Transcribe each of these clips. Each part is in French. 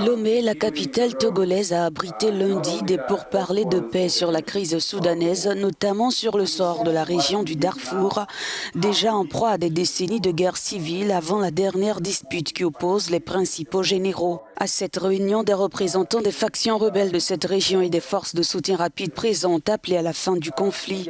Lomé, la capitale togolaise, a abrité lundi des pourparlers de paix sur la crise soudanaise, notamment sur le sort de la région du Darfour, déjà en proie à des décennies de guerre civile avant la dernière dispute qui oppose les principaux généraux. À cette réunion, des représentants des factions rebelles de cette région et des forces de soutien rapide présentes appelaient à la fin du conflit.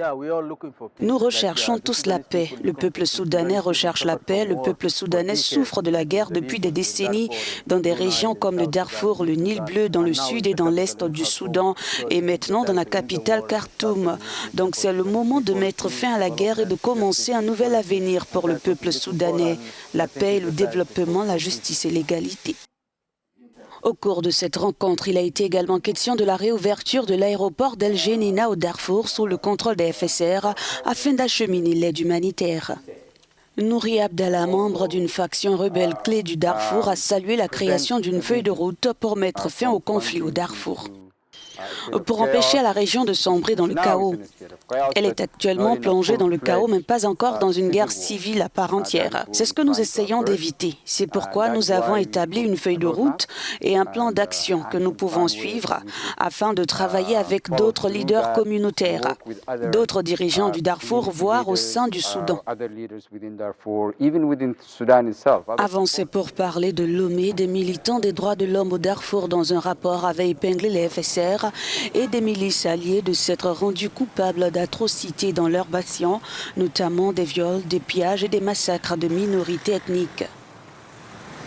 Nous recherchons tous la paix. Le peuple soudanais recherche la paix. Le peuple soudanais souffre de la guerre depuis des décennies dans des régions comme le Darfour, le Nil bleu dans le sud et dans l'est du Soudan et maintenant dans la capitale Khartoum. Donc c'est le moment de mettre fin à la guerre et de commencer un nouvel avenir pour le peuple soudanais. La paix, le développement, la justice et l'égalité. Au cours de cette rencontre, il a été également question de la réouverture de l'aéroport d'El Geneina au Darfour sous le contrôle des FSR afin d'acheminer l'aide humanitaire. Nouri Abdallah, membre d'une faction rebelle clé du Darfour, a salué la création d'une feuille de route pour mettre fin au conflit au Darfour. Pour empêcher la région de sombrer dans le chaos. Elle est actuellement plongée dans le chaos, mais pas encore dans une guerre civile à part entière. C'est ce que nous essayons d'éviter. C'est pourquoi nous avons établi une feuille de route et un plan d'action que nous pouvons suivre afin de travailler avec d'autres leaders communautaires, d'autres dirigeants du Darfour, voire au sein du Soudan. Avant ces pourparlers de Lomé, des militants des droits de l'homme au Darfour dans un rapport avaient épinglé les FSR et des milices alliées de s'être rendus coupables d'atrocités dans leurs bastions, notamment des viols, des pillages et des massacres de minorités ethniques.